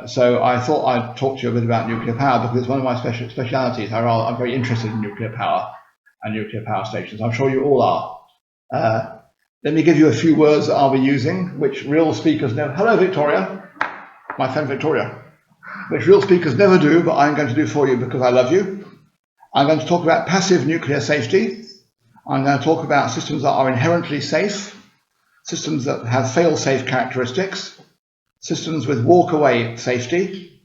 So I thought I'd talk to you a bit about nuclear power because it's one of my specialities. I'm very interested in nuclear power and nuclear power stations. I'm sure you all are. Let me give you a few words that I'll be using, which real speakers never... Hello, Victoria. My friend Victoria. Which real speakers never do, but I'm going to do for you because I love you. I'm going to talk about passive nuclear safety. I'm going to talk about systems that are inherently safe, systems that have fail-safe characteristics, systems with walk-away safety.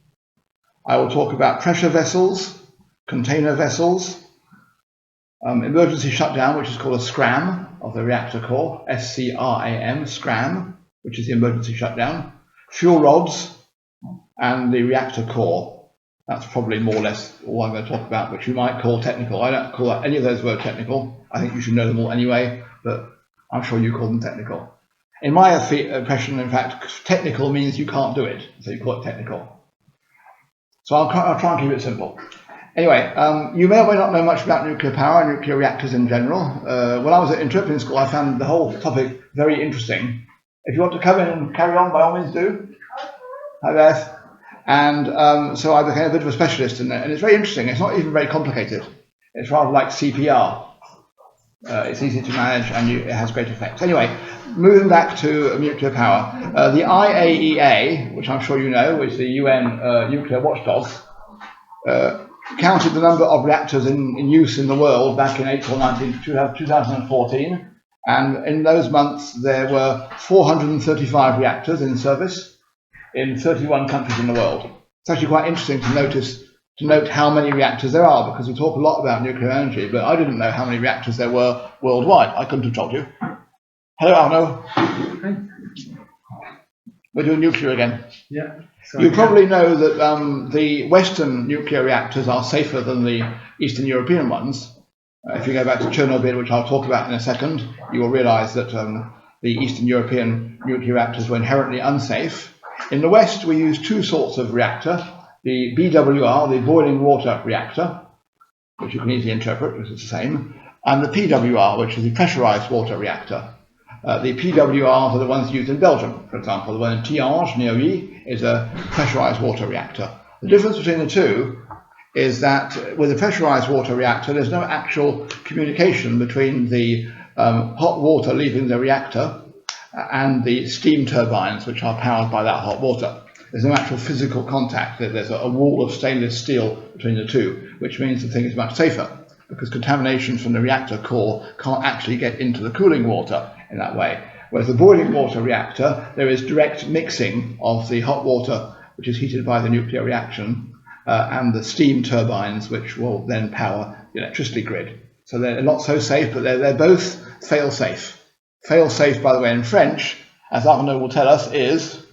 I will talk about pressure vessels, container vessels, emergency shutdown, which is called a SCRAM of the reactor core, SCRAM, SCRAM, which is the emergency shutdown, fuel rods, and the reactor core. That's probably more or less all I'm going to talk about, which you might call technical. I don't call any of those words technical. I think you should know them all anyway, but I'm sure you call them technical. In my impression, in fact, technical means you can't do it, so you call it technical. So I'll try and keep it simple. Anyway, you may or may not know much about nuclear power and nuclear reactors in general. When I was at interpreting school, I found the whole topic very interesting. If you want to come in and carry on, by all means do. Hi, Beth. And so I became a bit of a specialist in it, and it's very interesting. It's not even very complicated. It's rather like CPR. It's easy to manage and it has great effects. Anyway, moving back to nuclear power, the IAEA, which I'm sure you know, which is the UN nuclear watchdog, counted the number of reactors in use in the world back in April 2014, and in those months there were 435 reactors in service in 31 countries in the world. It's actually quite interesting to note how many reactors there are, because we talk a lot about nuclear energy, but I didn't know how many reactors there were worldwide. I couldn't have told you. Hello, Arno. Hi. We're doing nuclear again. Yeah. You probably know that the Western nuclear reactors are safer than the Eastern European ones. If you go back to Chernobyl, which I'll talk about in a second, you will realise that the Eastern European nuclear reactors were inherently unsafe. In the West, we use two sorts of reactor. The BWR, the boiling water reactor, which you can easily interpret because it's the same, and the PWR, which is the pressurized water reactor. The PWRs are the ones used in Belgium, for example. The one in Tihange, near Rie, is a pressurized water reactor. The difference between the two is that with a pressurized water reactor, there's no actual communication between the hot water leaving the reactor and the steam turbines, which are powered by that hot water. There's no actual physical contact. There's a wall of stainless steel between the two, which means the thing is much safer, because contamination from the reactor core can't actually get into the cooling water in that way. Whereas the boiling water reactor, there is direct mixing of the hot water, which is heated by the nuclear reaction, and the steam turbines, which will then power the electricity grid. So they're not so safe, but they're both fail-safe. Fail-safe, by the way, in French, as Arnaud will tell us, is...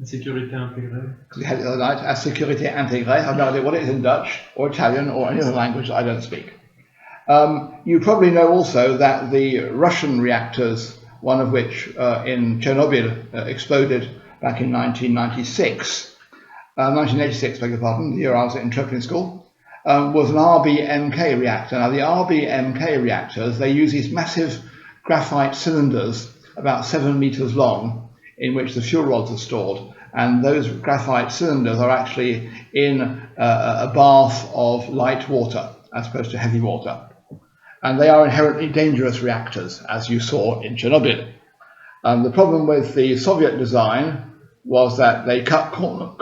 Sécurité intégrée. Because we had it the other night, as sécurité intégrée. I have no idea what it is in Dutch, or Italian, or any other language that I don't speak. You probably know also that the Russian reactors, one of which in Chernobyl exploded back in 1986, beg your pardon, the year I was at interpreting school, was an RBMK reactor. Now the RBMK reactors, they use these massive graphite cylinders about 7 meters long, in which the fuel rods are stored, and those graphite cylinders are actually in a bath of light water as opposed to heavy water. And they are inherently dangerous reactors, as you saw in Chernobyl. The problem with the Soviet design was that they cut my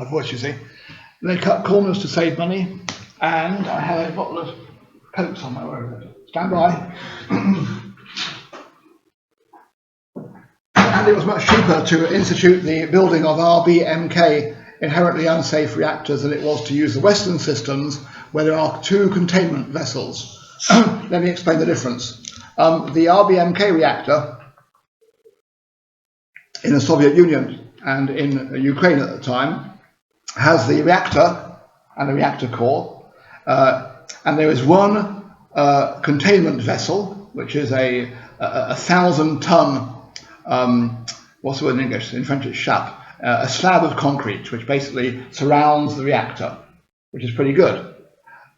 voice, you see. They cut corners to save money, and I have a bottle of Coke somewhere. Where is it? Stand by. And it was much cheaper to institute the building of RBMK inherently unsafe reactors than it was to use the Western systems where there are two containment vessels. Let me explain the difference. The RBMK reactor in the Soviet Union and in Ukraine at the time has the reactor and a reactor core, and there is one containment vessel, which is a 1,000-ton what's the word in English? In French it's chape, a slab of concrete which basically surrounds the reactor, which is pretty good.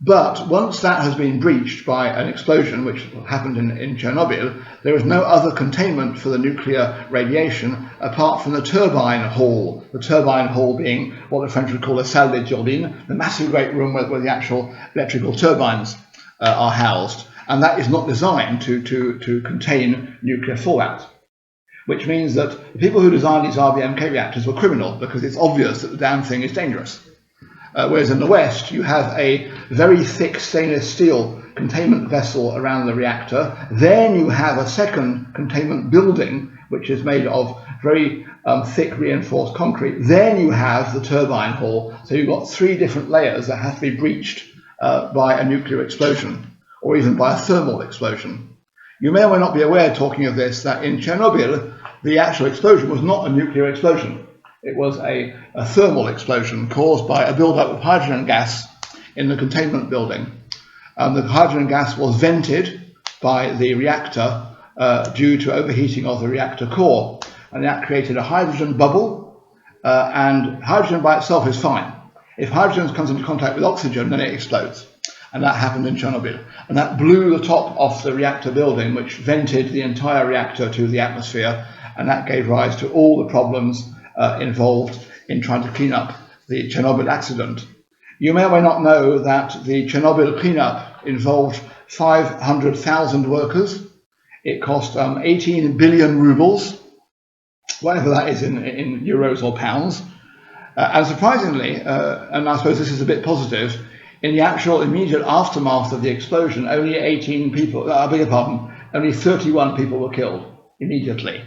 But once that has been breached by an explosion, which happened in Chernobyl, there is no other containment for the nuclear radiation apart from the turbine hall. The turbine hall being what the French would call a salle de turbine, the massive great room where the actual electrical turbines are housed. And that is not designed to contain nuclear fallout, which means that the people who designed these RBMK reactors were criminal because it's obvious that the damn thing is dangerous. Whereas in the West, you have a very thick stainless steel containment vessel around the reactor. Then you have a second containment building, which is made of very thick reinforced concrete. Then you have the turbine hall. So you've got three different layers that have to be breached by a nuclear explosion or even by a thermal explosion. You may or may not be aware, talking of this, that in Chernobyl, the actual explosion was not a nuclear explosion. It was a thermal explosion caused by a buildup of hydrogen gas in the containment building. The hydrogen gas was vented by the reactor due to overheating of the reactor core, and that created a hydrogen bubble, and hydrogen by itself is fine. If hydrogen comes into contact with oxygen, then it explodes. And that happened in Chernobyl. And that blew the top off the reactor building, which vented the entire reactor to the atmosphere, and that gave rise to all the problems involved in trying to clean up the Chernobyl accident. You may or may not know that the Chernobyl cleanup involved 500,000 workers. It cost 18 billion rubles, whatever that is in euros or pounds. And surprisingly, and I suppose this is a bit positive, in the actual immediate aftermath of the explosion, only 18 people, I beg your pardon, only 31 people were killed immediately.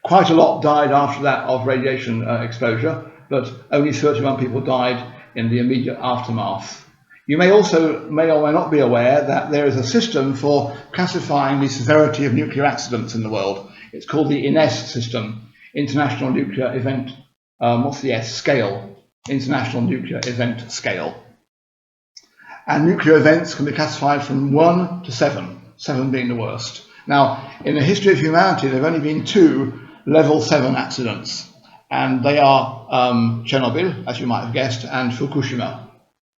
Quite a lot died after that of radiation exposure, but only 31 people died in the immediate aftermath. You may or may not be aware that there is a system for classifying the severity of nuclear accidents in the world. It's called the INES system, International Nuclear Event, what's the S? Scale, International Nuclear Event Scale. And nuclear events can be classified from 1 to 7, 7 being the worst. Now, in the history of humanity, there have only been 2 level 7 accidents, and they are Chernobyl, as you might have guessed, and Fukushima,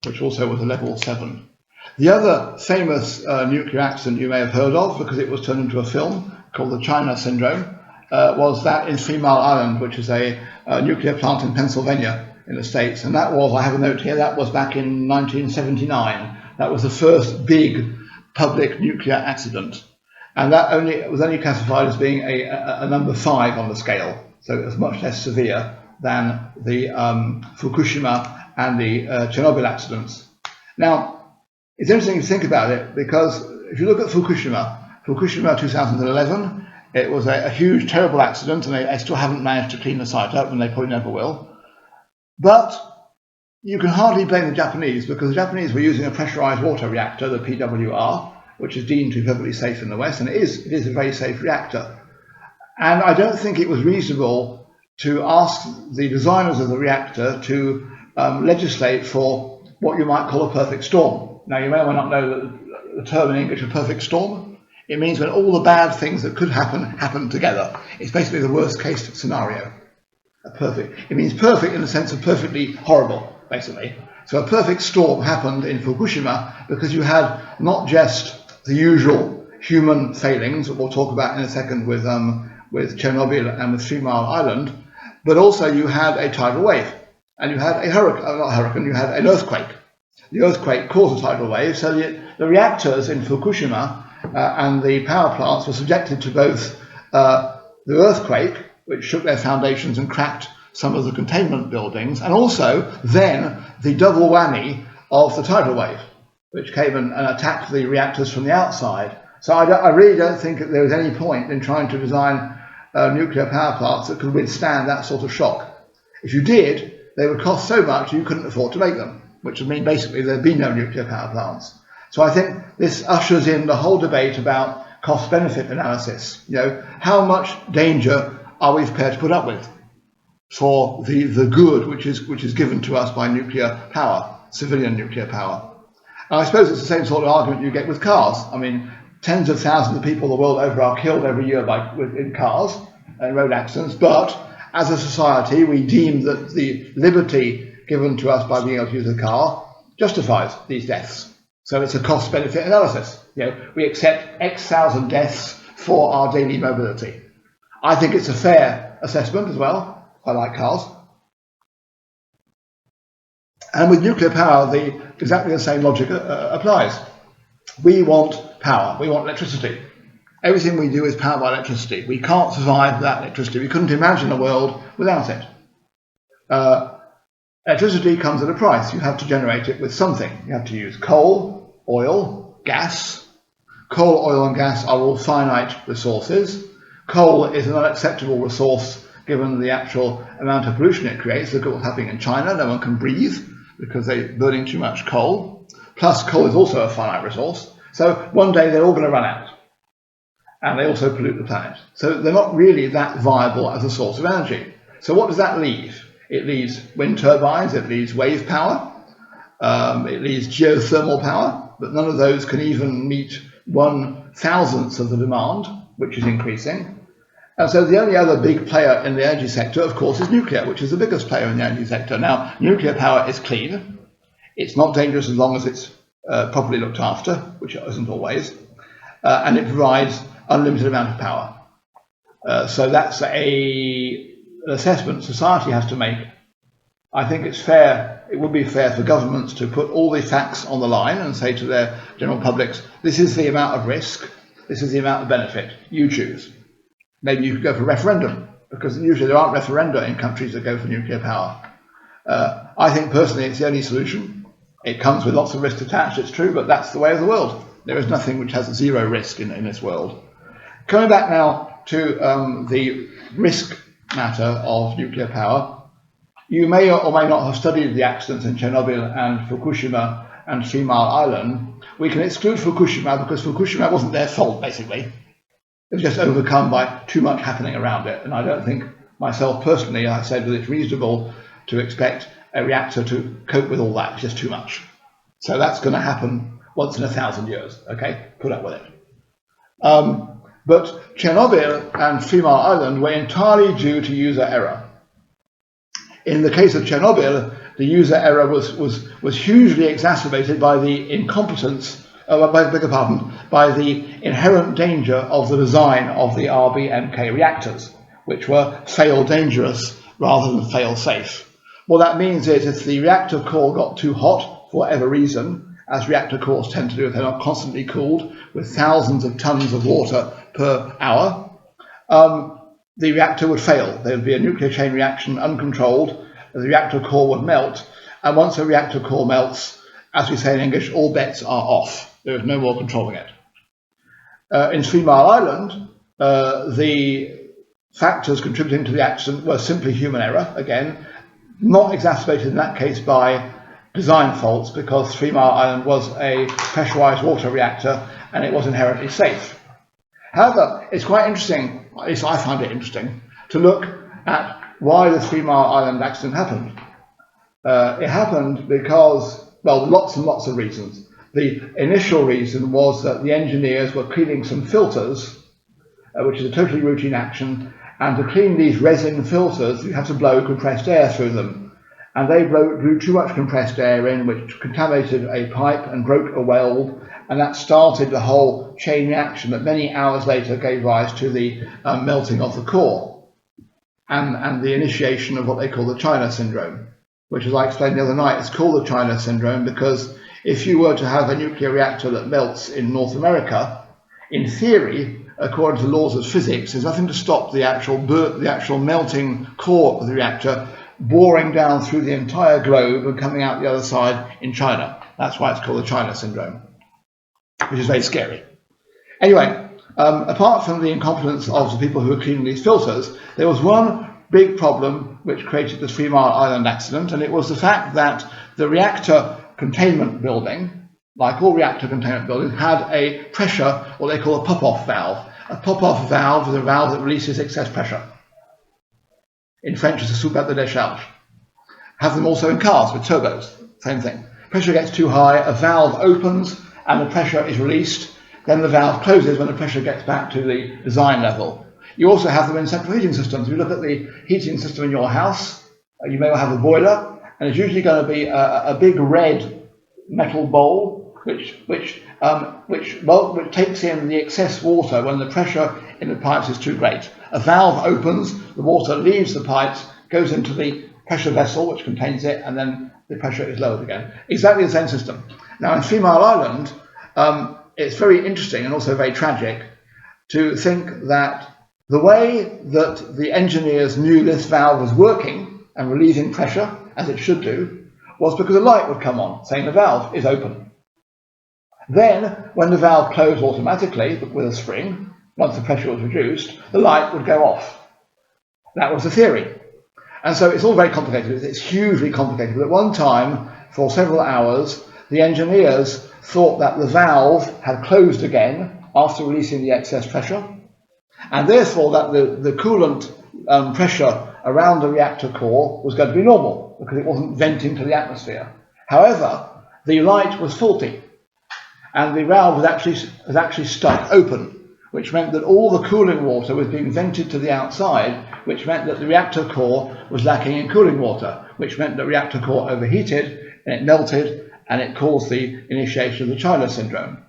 which also was a level 7. The other famous nuclear accident you may have heard of, because it was turned into a film called the China Syndrome, was that in 3 Mile Island, which is a nuclear plant in Pennsylvania in the States. And that was, I have a note here, that was back in 1979. That was the first big public nuclear accident. And that was only classified as being a number 5 on the scale. So it was much less severe than the Fukushima and the Chernobyl accidents. Now, it's interesting to think about it, because if you look at Fukushima 2011, it was a huge, terrible accident, and they still haven't managed to clean the site up, and they probably never will. But you can hardly blame the Japanese, because the Japanese were using a pressurized water reactor, the PWR, which is deemed to be perfectly safe in the West, and it is a very safe reactor. And I don't think it was reasonable to ask the designers of the reactor to legislate for what you might call a perfect storm. Now, you may or may not know that the term in English, a perfect storm, it means when all the bad things that could happen together. It's basically the worst case scenario. It means perfect in the sense of perfectly horrible, basically. So a perfect storm happened in Fukushima because you had not just the usual human failings that we'll talk about in a second with Chernobyl and with 3 Mile Island, but also you had a tidal wave, and you had you had an earthquake. The earthquake caused a tidal wave, so the reactors in Fukushima and the power plants were subjected to both the earthquake, which shook their foundations and cracked some of the containment buildings, and also then the double whammy of the tidal wave, which came and attacked the reactors from the outside. So I really don't think that there was any point in trying to design nuclear power plants that could withstand that sort of shock. If you did, they would cost so much you couldn't afford to make them, which would mean basically there'd be no nuclear power plants. So I think this ushers in the whole debate about cost-benefit analysis. You know, how much danger are we prepared to put up with for the good which is given to us by nuclear power, civilian nuclear power? And I suppose it's the same sort of argument you get with cars. I mean, tens of thousands of people the world over are killed every year in cars and road accidents, but as a society we deem that the liberty given to us by being able to use a car justifies these deaths. So it's a cost-benefit analysis. We accept X thousand deaths for our daily mobility. I think it's a fair assessment as well. I like cars. And with nuclear power, exactly the same logic applies. We want power. We want electricity. Everything we do is powered by electricity. We can't survive without electricity. We couldn't imagine a world without it. Electricity comes at a price. You have to generate it with something. You have to use coal, oil, gas. Coal, oil, and gas are all finite resources. Coal is an unacceptable resource given the actual amount of pollution it creates. Look at what's happening in China. No one can breathe because they're burning too much coal. Plus, coal is also a finite resource. So one day they're all going to run out. And they also pollute the planet. So they're not really that viable as a source of energy. So what does that leave? It leaves wind turbines, it leaves wave power, it leaves geothermal power, but none of those can even meet 1/1000th of the demand, which is increasing. And so the only other big player in the energy sector, of course, is nuclear, which is the biggest player in the energy sector. Now, nuclear power is clean. It's not dangerous as long as it's properly looked after, which it isn't always, and it provides unlimited amount of power. So that's an assessment society has to make. I think it's fair, it would be fair for governments to put all the facts on the line and say to their general publics, this is the amount of risk, this is the amount of benefit, you choose. Maybe you could go for a referendum, because usually there aren't referenda in countries that go for nuclear power. I think personally it's the only solution. It comes with lots of risks attached, it's true, but that's the way of the world. There is nothing which has zero risk in this world. Coming back now to the risk matter of nuclear power, you may or may not have studied the accidents in Chernobyl and Fukushima and 3 Mile Island. We can exclude Fukushima because Fukushima wasn't their fault, basically. It was just overcome by too much happening around it. And I don't think, myself personally, I said that it's reasonable to expect a reactor to cope with all that. It's just too much. So that's going to happen once in 1,000 years, okay? Put up with it. But Chernobyl and 3 Mile Island were entirely due to user error. In the case of Chernobyl, the user error was hugely exacerbated by the incompetence, by the inherent danger of the design of the RBMK reactors, which were fail dangerous rather than fail safe. What that means is if the reactor core got too hot for whatever reason, as reactor cores tend to do if they're not constantly cooled with thousands of tons of water per hour, the reactor would fail. There would be a nuclear chain reaction uncontrolled, the reactor core would melt, and once a reactor core melts, as we say in English, all bets are off. There is no more controlling it. In 3 Mile Island, the factors contributing to the accident were simply human error, again, not exacerbated in that case by design faults, because 3 Mile Island was a pressurized water reactor and it was inherently safe. However, it's quite interesting, at least I find it interesting, to look at why the 3 Mile Island accident happened. It happened because, well, lots and lots of reasons. The initial reason was that the engineers were cleaning some filters, which is a totally routine action, and to clean these resin filters, you have to blow compressed air through them. And they blew too much compressed air in, which contaminated a pipe and broke a weld, and that started the whole chain reaction that many hours later gave rise to the melting of the core and the initiation of what they call the China syndrome, which, as I explained the other night, is called the China syndrome because if you were to have a nuclear reactor that melts in North America, in theory, according to laws of physics, there's nothing to stop the actual melting core of the reactor boring down through the entire globe and coming out the other side in China. That's why it's called the China syndrome, which is very scary. Anyway, apart from the incompetence of the people who were cleaning these filters, there was one big problem which created the 3 Mile Island accident, and it was the fact that the reactor containment building, like all reactor containment buildings, had a pressure, what they call a pop-off valve. A pop-off valve is a valve that releases excess pressure. In French, it's a soupape de décharge. Have them also in cars with turbos, same thing. Pressure gets too high, a valve opens and the pressure is released. Then the valve closes when the pressure gets back to the design level. You also have them in central heating systems. If you look at the heating system in your house, you may well have a boiler, and it's usually going to be a big red metal bowl, which takes in the excess water when the pressure in the pipes is too great. A valve opens, the water leaves the pipes, goes into the pressure vessel which contains it, and then the pressure is lowered again. Exactly the same system. Now in 3 Mile Island, it's very interesting and also very tragic to think that the way that the engineers knew this valve was working and relieving pressure, as it should do, was because a light would come on saying the valve is open. Then, when the valve closed automatically with a spring, once the pressure was reduced, the light would go off. That was the theory. And so it's all very complicated. It's hugely complicated. But at one time, for several hours, the engineers thought that the valve had closed again after releasing the excess pressure, and therefore that the coolant pressure around the reactor core was going to be normal because it wasn't venting to the atmosphere. However, the light was faulty, and the valve was actually stuck open, which meant that all the cooling water was being vented to the outside, which meant that the reactor core was lacking in cooling water, which meant that the reactor core overheated and it melted, and it caused the initiation of the China syndrome.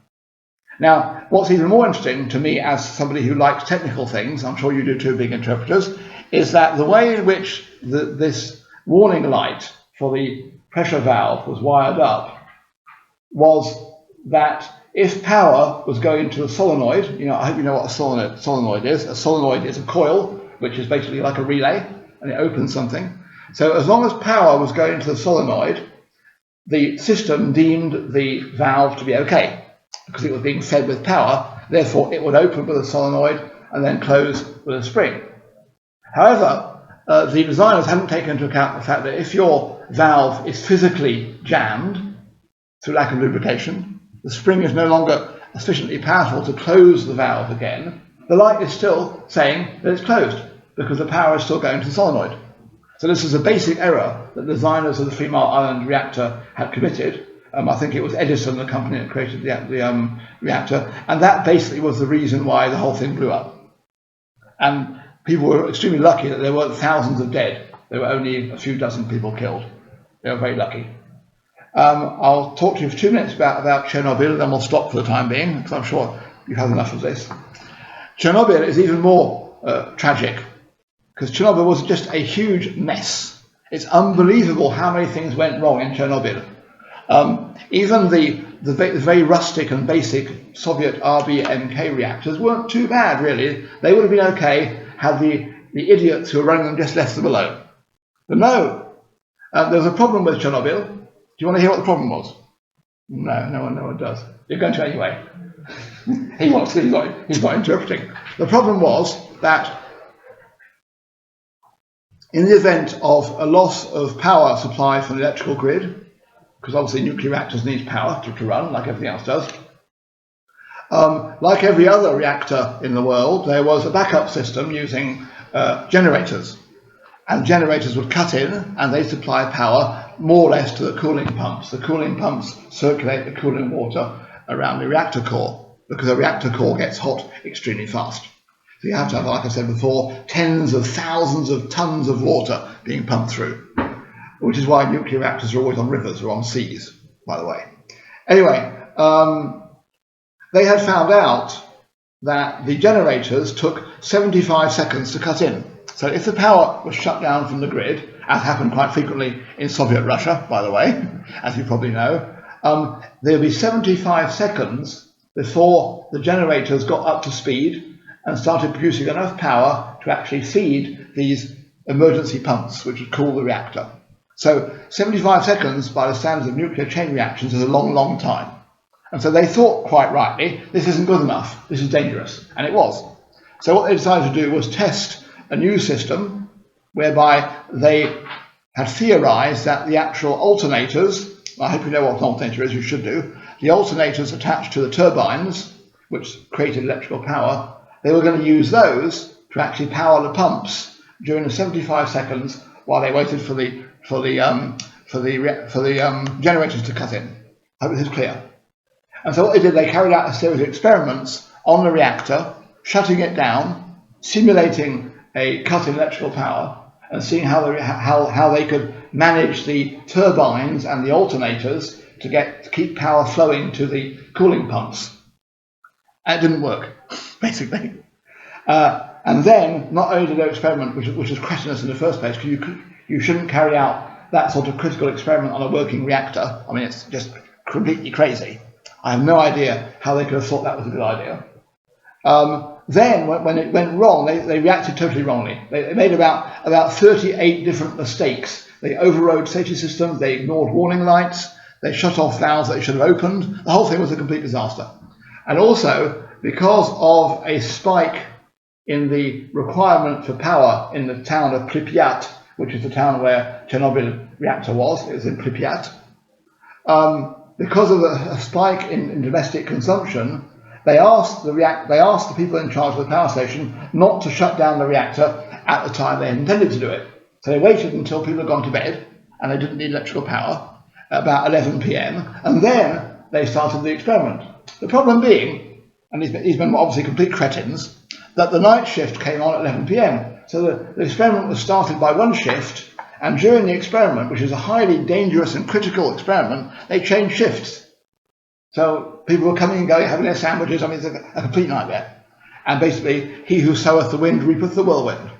Now, what's even more interesting to me as somebody who likes technical things, I'm sure you do too, big interpreters, is that the way in which this warning light for the pressure valve was wired up was that if power was going to a solenoid, I hope you know what a solenoid is. A solenoid is a coil, which is basically like a relay, and it opens something. So as long as power was going to the solenoid, the system deemed the valve to be okay, because it was being fed with power. Therefore, it would open with a solenoid and then close with a spring. However, the designers hadn't taken into account the fact that if your valve is physically jammed through lack of lubrication, the spring is no longer sufficiently powerful to close the valve again, the light is still saying that it's closed because the power is still going to the solenoid. So this is a basic error that the designers of the 3 Mile Island reactor had committed. I think it was Edison, the company that created the reactor, and that basically was the reason why the whole thing blew up. And people were extremely lucky that there weren't thousands of dead. There were only a few dozen people killed. They were very lucky. I'll talk to you for 2 minutes about Chernobyl, then we'll stop for the time being, because I'm sure you've had enough of this. Chernobyl is even more tragic, because Chernobyl was just a huge mess. It's unbelievable how many things went wrong in Chernobyl. Even the very rustic and basic Soviet RBMK reactors weren't too bad, really. They would have been okay had the idiots who were running them just left them alone. But no, there was a problem with Chernobyl. Do you want to hear what the problem was? No, no one does. You're going to anyway. He's not interpreting. The problem was that in the event of a loss of power supply from the electrical grid, because obviously nuclear reactors need power to run, like everything else does. Like every other reactor in the world, there was a backup system using generators. And generators would cut in and they supply power more or less to the cooling pumps. The cooling pumps circulate the cooling water around the reactor core, because the reactor core gets hot extremely fast. So you have to have, like I said before, tens of thousands of tons of water being pumped through, which is why nuclear reactors are always on rivers or on seas, by the way. Anyway, they had found out that the generators took 75 seconds to cut in. So if the power was shut down from the grid, as happened quite frequently in Soviet Russia, by the way, as you probably know, there would be 75 seconds before the generators got up to speed and started producing enough power to actually feed these emergency pumps, which would cool the reactor. So 75 seconds, by the standards of nuclear chain reactions, is a long, long time. And so they thought, quite rightly, this isn't good enough, this is dangerous, and it was. So what they decided to do was test a new system whereby they had theorized that the actual alternators, I hope you know what an alternator is, you should do, the alternators attached to the turbines, which created electrical power, they were going to use those to actually power the pumps during the 75 seconds while they waited for the generators to cut in. I hope this is clear. And so what they did, they carried out a series of experiments on the reactor, shutting it down, simulating a cut in electrical power, and seeing how they could manage the turbines and the alternators to keep power flowing to the cooling pumps. And it didn't work, basically. And then, not only did they experiment, which is cretinous in the first place, because you shouldn't carry out that sort of critical experiment on a working reactor. I mean, it's just completely crazy. I have no idea how they could have thought that was a good idea. Then, when it went wrong, they reacted totally wrongly. They made about 38 different mistakes. They overrode safety systems, they ignored warning lights, they shut off valves that they should have opened. The whole thing was a complete disaster. And also, because of a spike in the requirement for power in the town of Pripyat, which is the town where Chernobyl reactor was, it was in Pripyat, because of a spike in domestic consumption, they asked the people in charge of the power station not to shut down the reactor at the time they intended to do it. So they waited until people had gone to bed and they didn't need electrical power, about 11 p.m. and then they started the experiment. The problem being, and these men were obviously complete cretins, that the night shift came on at 11 p.m. So the experiment was started by one shift, and during the experiment, which is a highly dangerous and critical experiment, they changed shifts. So people were coming and going, having their sandwiches. I mean, it's a complete nightmare. And basically, he who soweth the wind reapeth the whirlwind.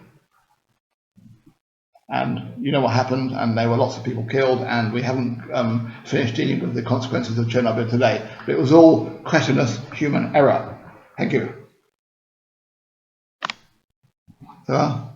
And you know what happened, and there were lots of people killed, and we haven't finished dealing with the consequences of Chernobyl today. But it was all cretinous human error. Thank you. So,